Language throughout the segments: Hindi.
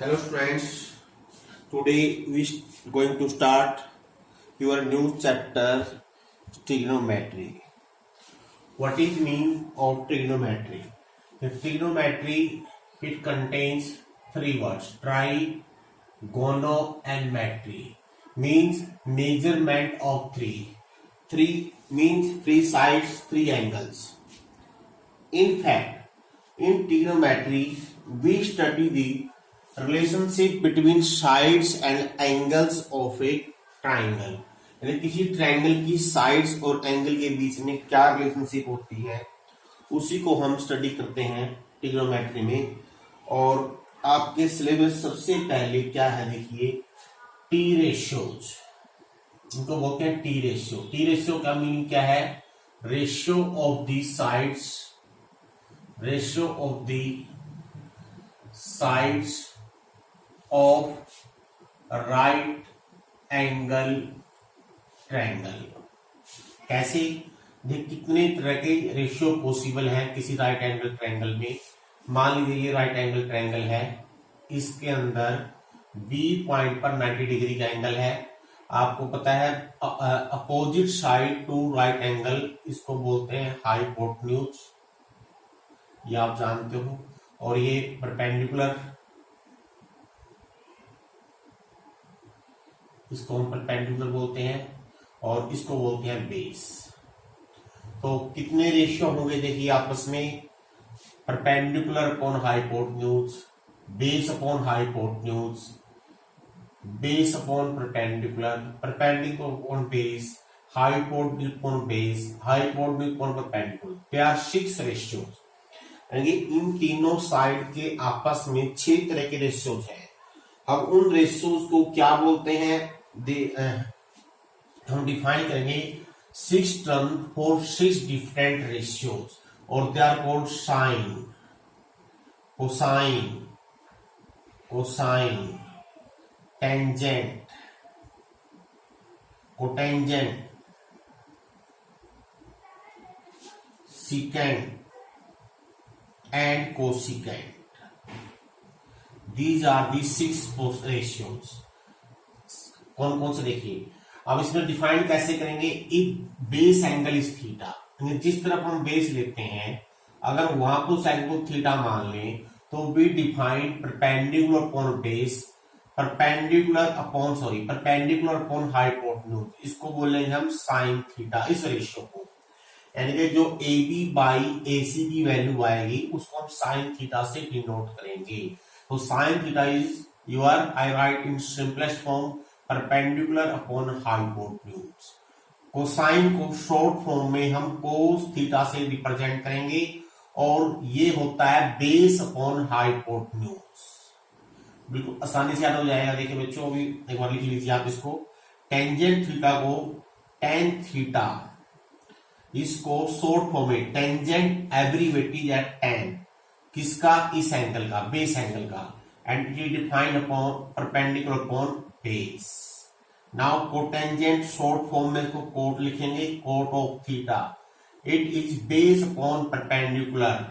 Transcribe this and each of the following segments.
Hello students, today we going to start your new chapter trigonometry. What is mean of trigonometry? The trigonometry, it contains three words: trigonometry means measurement of three. Three means three sides, three angles. In fact, in trigonometry, we study the relationship between sides and angles of a triangle. यानी किसी ट्रायंगल की साइड्स और एंगल के बीच में क्या रिलेशनशिप होती है, उसी को हम स्टडी करते हैं ट्रिग्नोमेट्री में। और आपके सिलेबस सबसे पहले क्या है, देखिए टी रेशियोज, इनको बोलते हैं टी रेशियो। टी रेशियो का मीनिंग क्या है? Ratio of the sides, ratio of the sides of right angle triangle. कैसे? देख, कितने तरह के रेशियो पॉसिबल हैं किसी राइट एंगल ट्रायंगल में। मान लीजिए ये राइट एंगल ट्रायंगल है, इसके अंदर बी पॉइंट पर 90 डिग्री का एंगल है। आपको पता है opposite side to right angle, इसको बोलते हैं हाइपोटेन्यूज, ये आप जानते हो। और ये परपेंडिकुलर, इसको हम परपेंडिकुलर बोलते हैं, और इसको बोलते हैं बेस। तो कितने रेशियो होंगे देखिए आपस में? Perpendicular upon hypotenuse, base upon hypotenuse, base upon perpendicular, perpendicular upon base, hypotenuse upon base, hypotenuse upon perpendicular. There are 6 ratios. यानी इन तीनों साइड के आपस में 6 तरह के रेशियोज हैं। अब उन रेशियोज को क्या बोलते हैं, हम डिफाइन करेंगे 6 टर्म फॉर 6 डिफरेंट रेशियोज, और they are called sine, cosine, cosine, tangent, cotangent, secant and cosecant. These are the 6 ratios. कौन कौन से देखिए। अब इसमें डिफाइन कैसे करेंगे? If base angle is theta, जिस तरफ हम बेस लेते हैं, अगर वहां पर उस एंगल को थीटा मान लें, तो we define perpendicular upon base, perpendicular upon hypotenuse, इसको बोलेंगे हम साइन थीटा, इस रेशियो को। यानी कि जो ए बी बाई ए सी की वैल्यू आएगी, उसको हम साइन थीटा से डिनोट करेंगे। तो sine theta is your, I right in simplest form, perpendicular upon hypotenuse. Cosine को शॉर्ट फॉर्म में हम कोस थीटा से रिप्रेजेंट करेंगे, और ये होता है बेस अपॉन हाइपोटेन्यूज। बिल्कुल आसानी से याद हो जाएगा। देखिए बच्चों, अभी एक बार लिख लीजिए आप इसको। टेंजेंट थीटा को टेन थीटा, इसको शॉर्ट फॉर्म में टेंजेंट एब्रीवेटेड एट टेन, किसका? इस एंगल का, बेस एंगल का। And it is defined upon perpendicular upon base. Now cotangent short form में इसको कोट लिखेंगे, cot of theta, it is base upon perpendicular.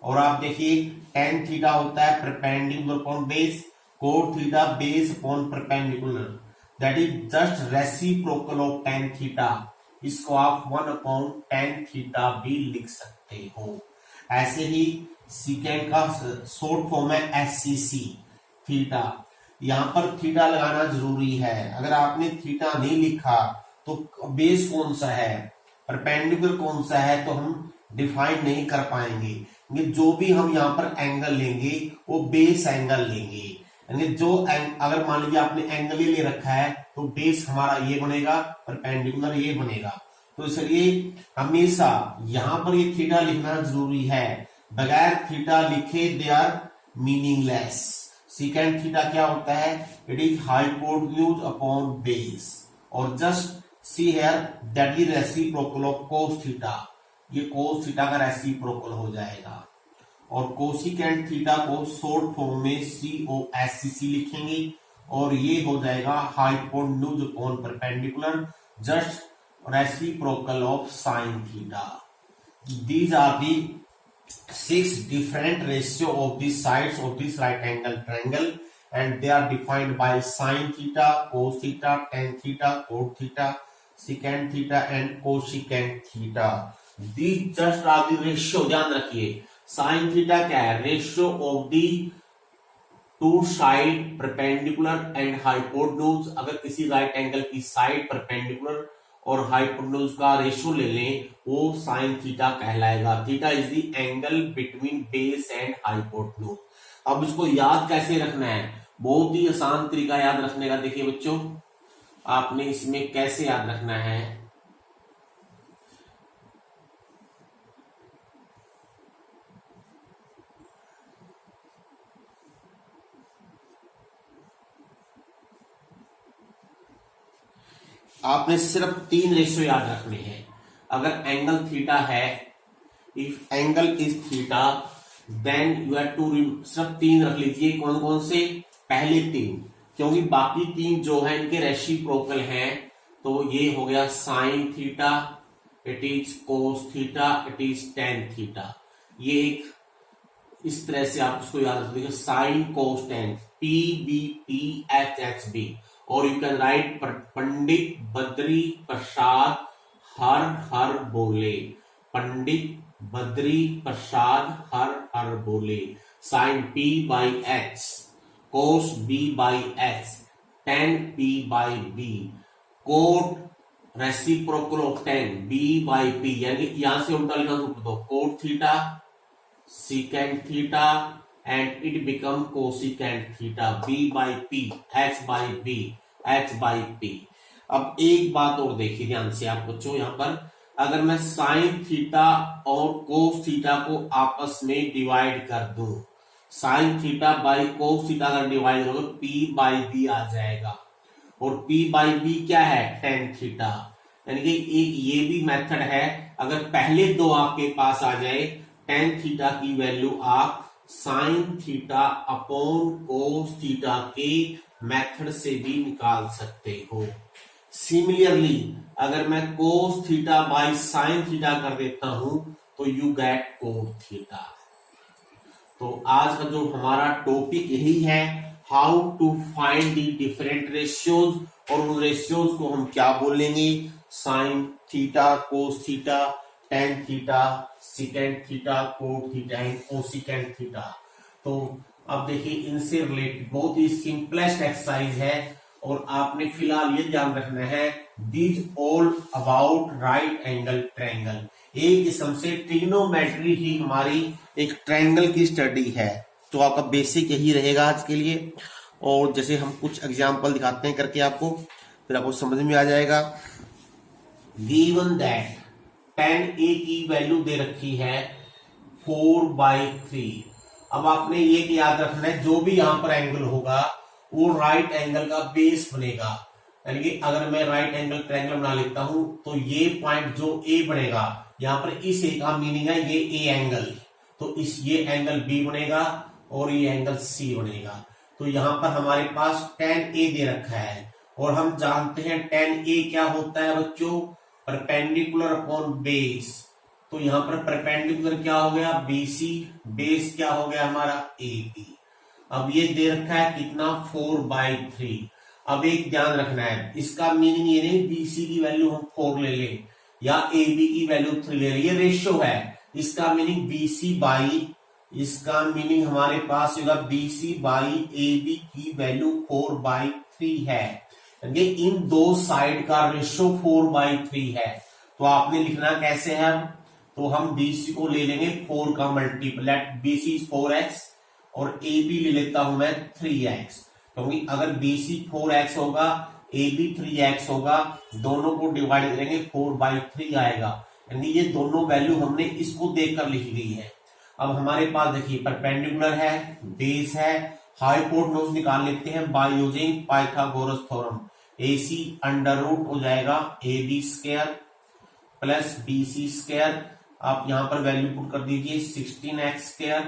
और आप देखिए टेन थीटा होता है perpendicular upon base, cot theta base upon perpendicular, that is just reciprocal of tan theta. इसको आप 1 अपॉन टेन थीटा भी लिख सकते हो। ऐसे ही सीकेंट का शॉर्ट फॉर्म है एससीसी थीटा। यहां पर थीटा लगाना जरूरी है। अगर आपने थीटा नहीं लिखा तो बेस कौन सा है, परपेंडिकुलर कौन सा है, तो हम डिफाइन नहीं कर पाएंगे। जो भी हम यहाँ पर एंगल लेंगे वो बेस एंगल लेंगे। यानी जो अगर मान लीजिए आपने एंगल ही ले रखा है, तो बेस हमारा ये बनेगा, परपेंडिकुलर ये बनेगा। तो इसलिए हमेशा यहां पर ये थीटा लिखना जरूरी है। बगैर थीटा लिखे they are meaningless. Secant theta क्या होता है? It is hypotenuse upon base, और just see here that is reciprocal of cos theta. ये कोस थीटा का रेसिप्रोकल हो जाएगा। और कोसिकेंट थीटा को शॉर्ट फॉर्म में COSCC लिखेंगे, और ये हो जाएगा hypotenuse upon perpendicular, just reciprocal of sine theta. These are the six different ratio of the sides of this right angle triangle, and they are defined by sin theta, cos theta, tan theta, cot theta, secant theta and cosecant theta. These just are the ratio. ध्यान रखिए sin theta क्या है? Ratio of the two side perpendicular and hypotenuse. अगर किसी राइट एंगल की साइड परपेंडिकुलर और हाइपोटेन्यूज का रेशियो ले लें, वो साइन थीटा कहलाएगा। Theta is the angle between base and hypotenuse. अब इसको याद कैसे रखना है? बहुत ही आसान तरीका याद रखने का। देखिए बच्चों, आपने इसमें कैसे याद रखना है, आपने सिर्फ तीन रेशियो याद रखने हैं। अगर एंगल थीटा है, if angle is theta, then you have to, सिर्फ तीन रख लीजिए। कौन कौन से? पहले तीन, क्योंकि बाकी तीन जो है इनके रेसिप्रोकल हैं। तो ये हो गया sine theta, it is cos theta, it is tan theta. ये एक इस तरह से आप उसको याद रखिएगा, sine cos tan, P B P H H B. और you can write Pandit Badri Prasad हर हर बोले, पंडित बद्री प्रसाद हर हर बोले। Sine P by H, cos B by H, tan P by B, cot reciprocal of tan B by P. यानी यहां से उल्टा लिखा तो cot theta secant theta and it become cosecant theta, b by p, h by b, h by p। अब एक बात और देखिए ध्यान से आप बच्चों, यहां पर अगर मैं साइन थीटा और कोस थीटा को आपस में डिवाइड कर दूं, sine theta by cos theta अगर डिवाइड करोगे p बाई b आ जाएगा। और p बाई b क्या है? Tan theta. यानी कि एक ये भी मेथड है, अगर पहले दो आपके पास आ जाए, टेन थीटा की वैल्यू आप sine theta upon cos theta के मेथड से भी निकाल सकते हो। सिमिलरली अगर मैं cos theta by sine theta कर देता हूं तो यू गेट कोट थीटा। तो आज का जो हमारा टॉपिक यही है, how to find the different ratios. और उन रेशियोज को हम क्या बोलेंगे? Sine theta, cos theta, tan theta, secant theta, cot theta and cosecant theta. तो अब देखिए इनसे रिलेटेड बहुत ही सिंपलेस्ट एक्सरसाइज है, और आपने फिलहाल ये ध्यान रखना है, this all about right angle triangle. एक किस्म से ट्रिग्नोमेट्री ही हमारी एक ट्रायंगल की स्टडी है। तो आपका बेसिक यही रहेगा आज के लिए, और जैसे हम कुछ एग्जाम्पल दिखाते हैं करके आपको, फिर आपको समझ में आ जाएगा। गिवन दैट tan a की वैल्यू दे रखी है 4/3। अब आपने ये याद रखना है, जो भी यहां पर एंगल होगा वो राइट एंगल का बेस बनेगा। यानी कि अगर मैं राइट एंगल ट्रायंगल बना लेता हूं तो ये पॉइंट जो ए बनेगा, यहां पर इस ए का मीनिंग है ये ए एंगल, तो इस ये एंगल बी बनेगा और ये एंगल सी बनेगा। तो यहां पर हमारे पास tan a दे रखा है, और हम जानते हैं tan a क्या होता है बच्चों? Perpendicular upon base. तो यहां पर परपेंडिकुलर क्या हो गया? BC, बेस क्या हो गया हमारा? AB। अब ये दे रखा है कितना? 4/3। अब एक ध्यान रखना है, इसका मीनिंग ये नहीं BC की वैल्यू हम 4 ले लें या AB की वैल्यू 3 ले लें, ये रेशियो है। इसका मीनिंग BC बाई, इसका मीनिंग हमारे पास होगा BC बाई AB की वैल्यू 4/3 है। इन दो साइड का रेशियो 4/3 है। तो आपने लिखना कैसे है? तो हम BC को ले लेंगे 4 का मल्टीपल, BC 4x और AB ले लेता हूं मैं 3x, क्योंकि अगर BC 4x होगा, AB 3x होगा, दोनों को डिवाइड करेंगे 4/3 आएगा। यानी ये दोनों वैल्यू हमने इसको देखकर लिखी गई है। अब हमारे पास देखिए परपेंडिकुलर है, बेस है, हाइपोटेन्यूज निकाल लेते हैं by using Pythagoras theorem. AC under root हो जाएगा AB square plus BC square. आप यहां पर वैल्यू पुट कर दीजिए 16x square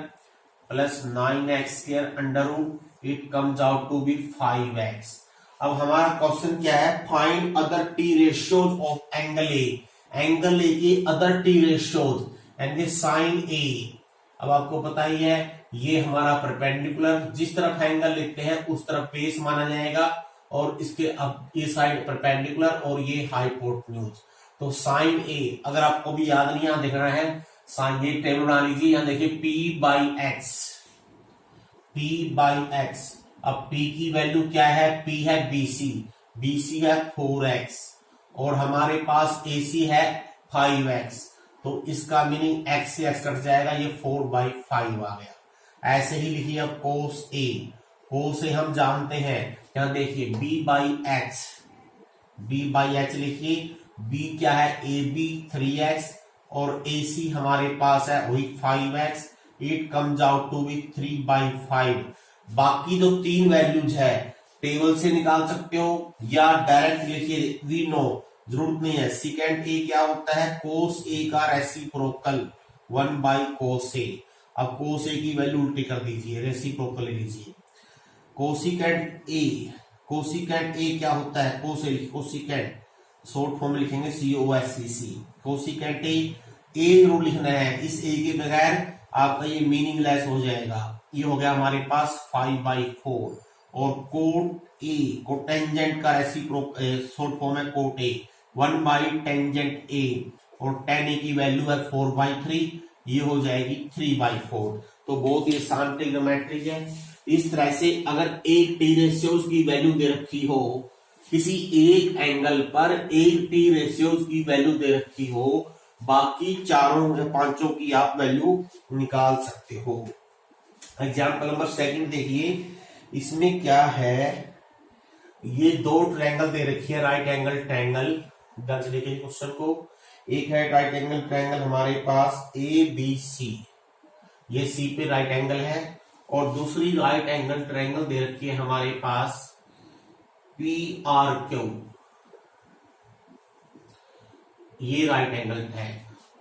plus 9x square under root, it comes out to be 5x। अब हमारा क्वेश्चन क्या है? Find other T ratios of angle A. Angle A की अदर टी रेशियोज, यानी साइन ए, अब आपको पता ही है ये हमारा परपेंडिकुलर, जिस तरफ एंगल लिखते हैं उस तरफ बेस माना जाएगा, और इसके अब ये साइड परपेंडिकुलर और ये हाइपोटेन्यूज। तो साइन ए, अगर आपको भी याद नहीं यहां देखना है, साइन ये टेबल बना लीजिए, यहां देखिए P/X। अब P की वैल्यू क्या है, P है BC है 4x, और हमारे पास AC है 5x, तो इसका मीनिंग x से x कट जाएगा, ये 4/5 आ गया। ऐसे ही लिखिए अब cos A हम जानते हैं, यहां देखिए B/H लिखिए, B क्या है AB 3x, और AC हमारे पास है वही 5x, it comes out to be 3/5। बाकी जो तीन वैल्यूज है टेबल से निकाल सकते हो या डायरेक्ट लिखिए, वी नो, जरूरत नहीं है। सेकेंड ए क्या होता है, cos A का रेसिप्रोकल 1/cos A। अब cos A की वैल्यू उल्टी कर दीजिए, रेसिप्रोकल ले लीजिए। कोसिकेंट ए क्या होता है, कोसिकेंट शॉर्ट फॉर्म में लिखेंगे COSEC। कोसिकेंट ए जरूर लिखना है, इस ए के बगैर आपका ये मीनिंगलेस हो जाएगा। ये हो गया हमारे पास 5/4। और कोट ए, कोटेंजेंट का शॉर्ट फॉर्म है कोट ए, 1/टेंजेंट ए, और tan ए की वैल्यू है 4/3, ये हो जाएगी 3/4। तो बहुत ही आसान ट्रिग्नोमेट्री है। इस तरह से अगर एक टी रेशियोज की वैल्यू दे रखी हो, किसी एक एंगल पर एक टी रेशियोज की वैल्यू दे रखी हो, बाकी चारों या पांचों की आप वैल्यू निकाल सकते हो। एग्जाम्पल नंबर सेकंड देखिए, इसमें क्या है, ये दो ट्रायंगल दे रखी है, राइट एंगल ट्रायंगल। ध्यान से देखिए क्वेश्चन को, एक है राइट एंगल ट्रायंगल हमारे पास ABC, ये C पे राइट एंगल है, और दूसरी राइट एंगल ट्रायंगल दे रखी है हमारे पास PRQ, ये राइट एंगल है।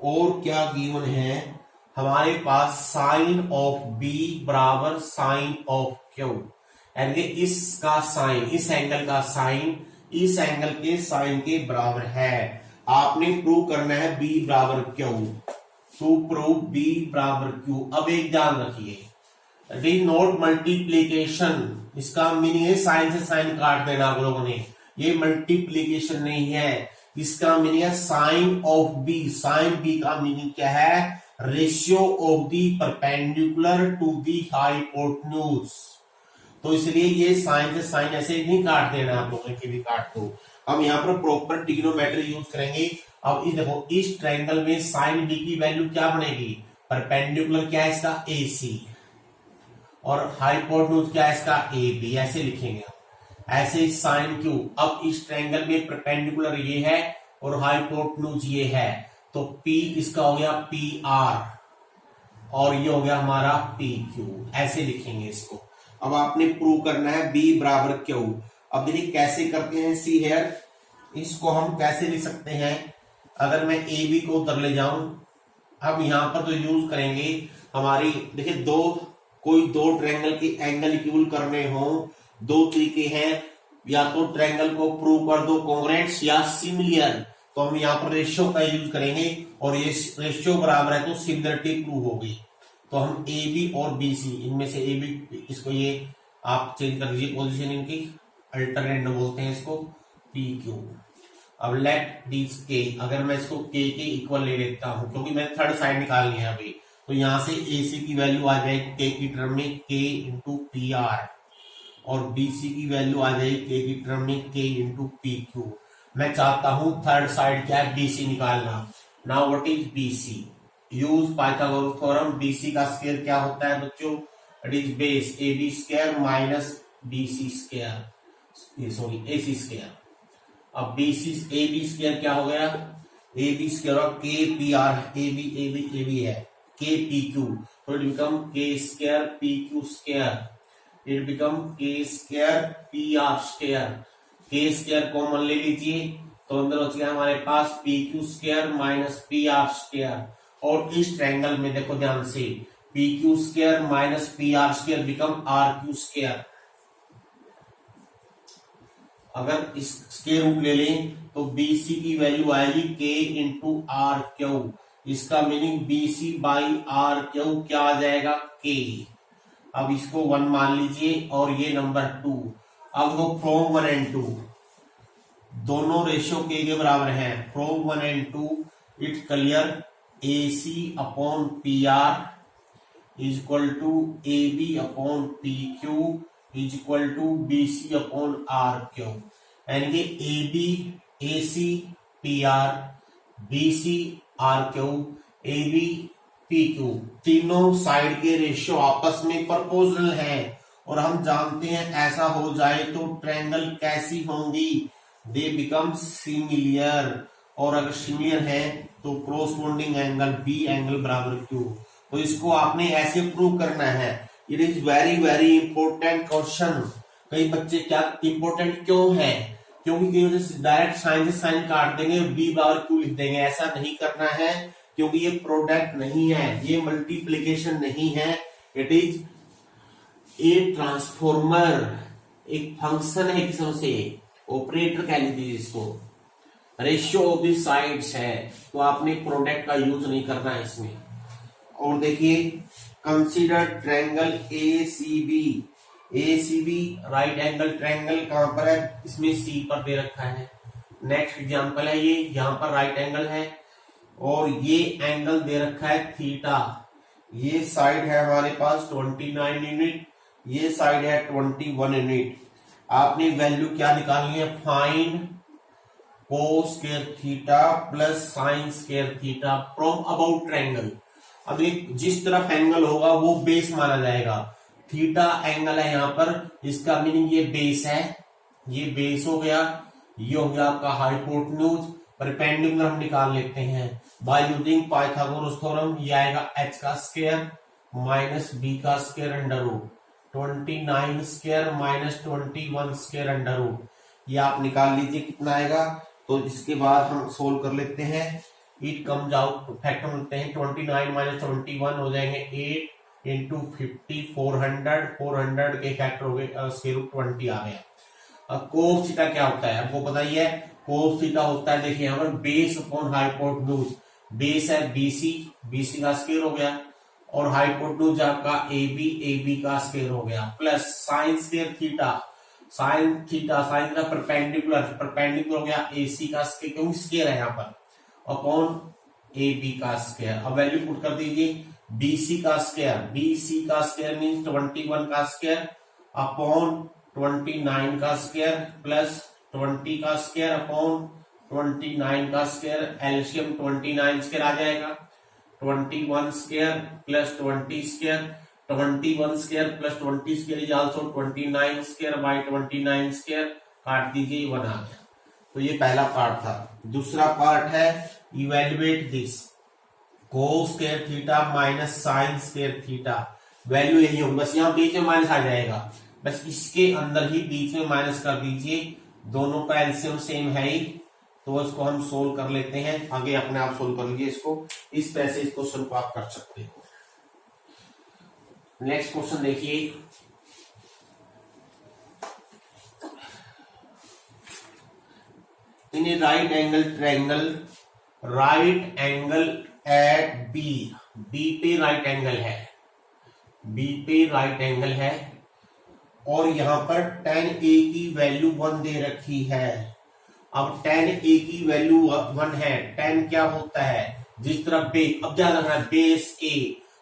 और क्या गिवन है हमारे पास, साइन ऑफ B बराबर साइन ऑफ Q, यानी इसका साइन, इस एंगल का साइन इस एंगल के साइन के बराबर है। आपने प्रूव करना है B बराबर Q, टू प्रूव B बराबर Q। अब एक ध्यान रखिए, इट इज नॉट मल्टीप्लीकेशन, इसका मीनिंग है साइन से साइन काट देना आप लोगों ने, ये मल्टीप्लीकेशन नहीं है, इसका मीनिंग है sine of B। Sine B का मीनिंग क्या है, ratio of the perpendicular to the hypotenuse. तो इसलिए ये साइन से साइन ऐसे नहीं काट देना आप लोगों के भी काट दो। हम यहाँ पर प्रॉपर ट्रिग्नोमेट्री यूज करेंगे। अब इस देखो, इस ट्रायंगल में साइन B की वैल्यू क्या बनेगी, परपेंडिकुलर क्या है इसका AC, और हाइपोटेन्यूज क्या है इसका AB, ऐसे लिखेंगे ऐसे साइन Q। अब इस ट्रायंगल में परपेंडिकुलर ये है और हाइपोटेन्यूज ये है, तो P इसका हो गया PR, और ये हो गया हमारा PQ, ऐसे लिखेंगे इसको। अब आपने प्रूव करना है B बराबर Q। अब देखिए कैसे करते हैं, सी हेयर, इसको हम कैसे लिख सकते हैं, अगर मैं AB को उधर ले जाऊं, अब यहां पर तो यूज करेंगे हमारी, देखिए कोई दो ट्रायंगल के एंगल इक्वल करने हो, दो तरीके हैं, या तो ट्रायंगल को प्रूव कर दो कॉन्ग्रुएंट या सिमिलर, तो हम यहाँ पर रेशियो का यूज करेंगे, और ये रेशियो बराबर है तो सिमिलरिटी प्रूव होगी। तो हम AB और BC, इनमें से AB, इसको ये आप चेंज कर दीजिए पोजीशन इनकी, अल्टरनेट बोलते हैं इसको, PQ। अब लेट दिस K, अगर मैं इसको K के इक्वल ले लेता हूं, क्योंकि मैंने थर्ड साइड निकालनी है अभी, तो यहां से AC की वैल्यू आ जाएगी K की टर्म में K इंटू PR, और BC की वैल्यू आ जाएगी K की टर्म में K इंटू PQ। मैं चाहता हूं थर्ड साइड क्या है, BC निकालना। Now what is BC, use Pythagoras theorem. BC का स्क्वायर क्या होता है बच्चों, it is base AB square minus BC square, sorry AC square. अब AB स्क्वायर क्या हो गया, AB स्क्वायर और KPR, AB है, KPQ, तो it become K square PQ square, it become K square PR square. K square common ले लीजिए, तो अंदर बच गया हमारे पास PQ square minus PR square. और इस ट्रायंगल में देखो ध्यान से, PQ square minus PR square become RQ square. अगर इस स्क्वायर रूट ले लें तो BC की वैल्यू आएगी K इंटू RQ, इसका meaning BC by R cube क्या आ जाएगा, K। अब इसको 1 मान लीजिए और ये नंबर 2। अब वो फ्रॉम 1 एंड 2 दोनों रेशियो के बराबर हैं। From 1 and 2 it clear AC upon PR is equal to AB upon PQ is equal to BC upon RQ। यानी कि AB AC PR BC RQ AB PQ तीनों साइड के रेशियो आपस में प्रोपोर्शनल हैं और हम जानते हैं ऐसा हो जाए तो ट्रायंगल कैसी होंगी, दे बिकम सिमिलियर। और अगर सिमिलियर है तो क्रोसपोंडिंग एंगल B एंगल बराबर Q। तो इसको आपने ऐसे प्रूव करना है। It is very very important question. कई बच्चे क्या इंपॉर्टेंट क्यों है, क्योंकि डायरेक्ट साइन से साइन काट देंगे B बराबर Q लिख देंगे। ऐसा नहीं करना है क्योंकि ये प्रोडक्ट नहीं है, ये मल्टीप्लीकेशन नहीं है, इट इज ए ट्रांसफॉर्मर, एक फंक्शन है किस्म से, ऑपरेटर कह लीजिए इसको। रेशियो ऑफ द साइड्स है तो आपने प्रोडक्ट का यूज नहीं करना है इसमें। और देखिए consider triangle ACB right angle triangle कहां पर है, इसमें C पर दे रखा है। नेक्स्ट एग्जांपल है ये, यहां पर राइट एंगल है और ये एंगल दे रखा है थीटा। ये साइड है हमारे पास 29 यूनिट, ये साइड है 21 यूनिट। आपने वैल्यू क्या निकालनी है, find cos square theta plus sine square theta from about triangle. अब एक जिस तरफ एंगल होगा वो बेस माना जाएगा। थीटा एंगल है यहाँ पर, इसका मीनिंग ये बेस है, ये बेस हो गया, ये हो गया आपका हाइपोटेन्यूज। परपेंडिकुलर हम निकाल लेते हैं बाय यूजिंग पाइथागोरस थ्योरम। ये आएगा h का स्क्वायर माइनस b का square under root 29 square minus 21 square under root. ये आप निकाल लीजिए कितना आएगा। तो इसके बाद हम सोल्व कर लेते हैं। इट कम्स आउट फैक्टर लेते हैं 29 माइनस 21 हो जाएंगे 8 इंटू 50 400 के फैक्टर हो गए स्क्वायर रूट 20 आ गया। अब कोस थीटा क्या होता है आपको पता ही है। कोस थीटा होता है, देखिए यहाँ पर बेस अपॉन हाइपोटेन्यूज। बेस है BC का स्क्वायर हो गया और हाइपोटेन्यूज आपका AB का स्क्वायर हो गया plus sine square theta sine का परपेंडिकुलर हो गया AC का स्क्वायर, क्योंकि स्क्वायर है यहाँ पर, अपॉन AB का स्क्वायर। अब वैल्यू पुट कर दीजिए BC का स्क्वायर मीन्स 21 का स्क्वायर अपॉन 29 का स्क्वायर प्लस 20 का स्क्वायर अपॉन 29 का स्क्वायर। एलसीएम 29 स्क्वायर आ जाएगा, 21 square plus 20 square, 21 square plus 20 square is also 29 square by 29 square. काट दीजिए 1 आ गया। तो ये पहला पार्ट था। दूसरा पार्ट है evaluate this cos square theta minus sine square theta. Value यही होगी, बस यहाँ बीच में माइनस आ जाएगा, बस इसके अंदर ही बीच में माइनस कर दीजिए। दोनों का एलसीएम सेम है ही, तो इसको हम सोल्व कर लेते हैं। आगे अपने आप सोल्व कर लीजिए इसको, इस तरह से इस क्वेश्चन को आप कर सकते हो। नेक्स्ट क्वेश्चन देखिए, in a right angle triangle right angle at B पे राइट एंगल है, बी पे राइट एंगल है और यहां पर tan a की वैल्यू 1 दे रखी है। अब tan a की वैल्यू 1 है, tan क्या होता है जिस तरह बेस, अब क्या रखना है बेस a।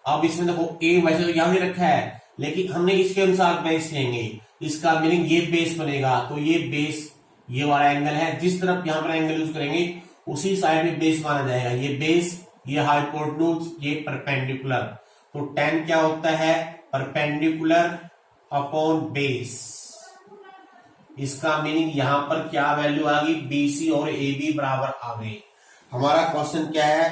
अब इसमें देखो a वैसे तो यहां भी रखा है लेकिन हमने इसके अनुसार बेस लेंगे, इसका मीनिंग ये बेस बनेगा। तो ये बेस ये वाला एंगल है, जिस तरफ यहां पर एंगल यूज करेंगे उसी साइड में बेस माना जाएगा। ये बेस, ये हाइपोटेन्यूज, ये परपेंडिकुलर। तो tan क्या होता है परपेंडिकुलर अपॉन बेस। इसका मीनिंग यहां पर क्या वैल्यू आ गई, BC और AB बराबर आ गए। हमारा क्वेश्चन क्या है,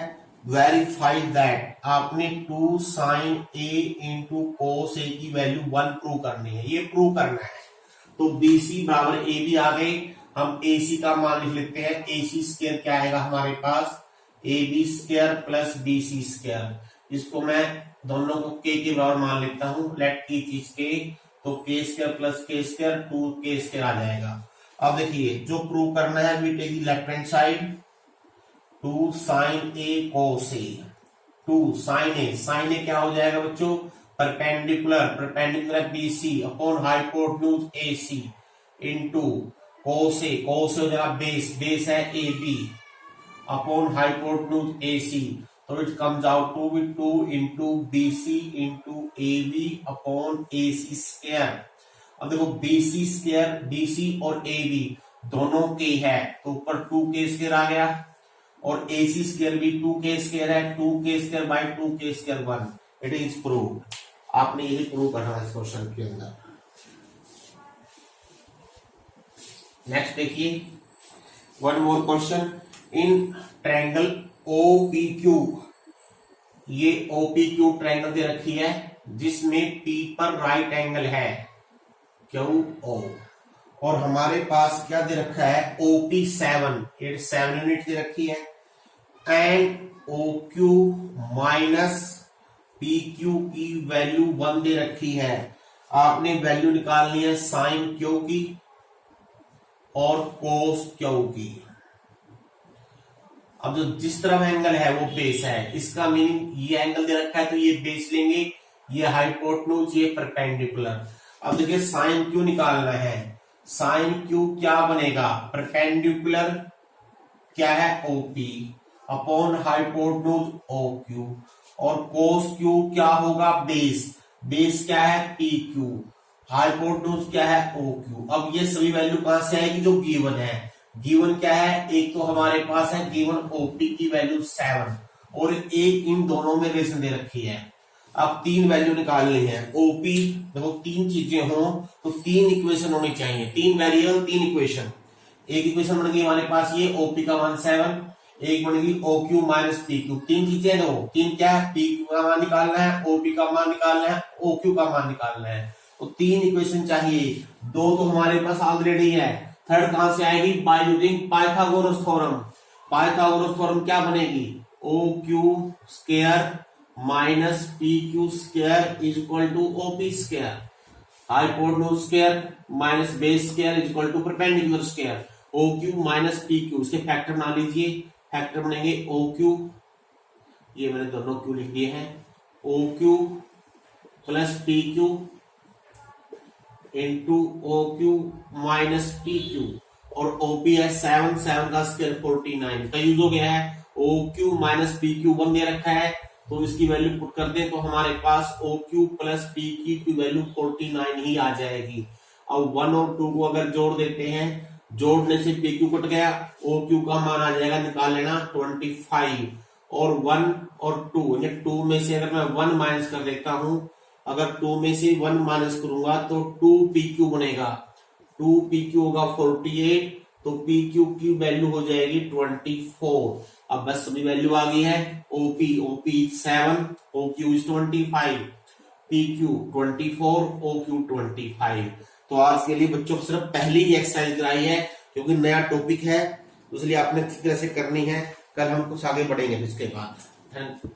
वेरीफाई दैट। आपने 2 sin A into cos A की वैल्यू 1 प्रूव करनी है, ये प्रूव करना है। तो BC बराबर AB आ गए। हम AC का मान लिख लेते हैं। AC स्क्वायर क्या आएगा हमारे पास, AB square plus BC square. इसको मैं दोनों को K के बराबर मान लेता हूं, लेट ईच इज K। तो K square plus K square 2K square आ जाएगा। अब देखिए जो प्रूव करना है, we take the left hand side, 2 sin A cos A, 2 sin A क्या हो जाएगा बच्चों, perpendicular BC upon hypotenuse AC into cos A हो जाएगा बेस है AB अपॉन हाइपोटेन्यूज AC, तो it comes out to be 2 into BC into AB upon AC square. अब देखो BC स्क्वायर, BC और AB दोनों के है तो ऊपर 2k स्क्वायर आ गया, और AC स्क्वायर भी 2k स्क्वायर है, 2k square by 2k square 1, it is proved. आपने यही प्रूव करना है इस क्वेश्चन के अंदर। नेक्स्ट देखिए, one more question in triangle OPQ, ये OPQ ट्रायंगल दे रखी है जिसमें P पर राइट एंगल है QO, और हमारे पास क्या दे रखा है OP7, 7 यूनिट दे रखी है, एंड OQ माइनस PQ की वैल्यू 1 दे रखी है। आपने वैल्यू निकालनी है साइन Q की और कोस Q की। अब जो जिस तरफ एंगल है वो बेस है, इसका मीनिंग ये एंगल दे रखा है तो ये बेस लेंगे, ये हाइपोटेन्यूज, ये परपेंडिकुलर। अब देखिए साइन Q निकालना है, साइन Q क्या बनेगा, परपेंडिकुलर क्या है OP अपॉन हाइपोटेन्यूज OQ, और कोस Q क्या होगा बेस क्या है PQ, हाइपोटेन्यूज क्या है OQ। अब ये सभी वैल्यू कहां से आएगी, जो गिवन है, गिवन क्या है, एक तो हमारे पास है गिवन OP की वैल्यू 7 और एक इन दोनों में रिलेशन दे रखी है। अब 3 वैल्यू निकालनी है OP, देखो 3 चीजें हो तो 3 इक्वेशन होनी चाहिए, 3 वेरिएबल 3 इक्वेशन। एक इक्वेशन बन गई हमारे पास ये OP का मान 7, एक बन गई OQ माइनस PQ, 3 चीजें दो, 3 क्या है, PQ का मान निकालना है, OP का मान निकालना है, OQ का मान निकालना है, तो 3 इक्वेशन चाहिए, 2 तो हमारे पास ऑलरेडी है, थर्ड कहां से आएगी, by using Pythagoras theorem. Pythagoras theorem क्या बनेगी, OQ square minus PQ square is equal to OP square, hypotenuse square minus base square is equal to perpendicular square, OQ minus PQ, इसके फैक्टर बना लीजिए, फैक्टर बनेंगे OQ, ये मैंने दोनों Q लिख दिए हैं, OQ plus PQ into OQ minus PQ, और OP है 7 का स्क्वायर 49 का यूज हो गया है, OQ माइनस PQ 1 दे रखा है तो इसकी वैल्यू पुट कर दें तो हमारे पास OQ प्लस PQ की वैल्यू 49 ही आ जाएगी। अब 1 और 2 को अगर जोड़ देते हैं, जोड़ने से PQ कट गया, OQ का मान आ जाएगा, निकाल लेना 25, और 1 और 2, 2 में से अगर मैं 1 माइनस कर देता हूं, अगर 2 में से 1 माइनस करूंगा तो 2PQ बनेगा, 2PQ होगा 48, तो PQ की वैल्यू हो जाएगी 24। अब बस सभी वैल्यू आ गई है, OP 7, OQ 25, PQ 24, OQ 25। तो आज के लिए बच्चों को सिर्फ पहली ही एक्सरसाइज कराई है क्योंकि नया टॉपिक है, इसलिए आपने किस तरह से करनी है, कल हम कुछ आगे बढ़ेंगे इसके बाद। Thank you.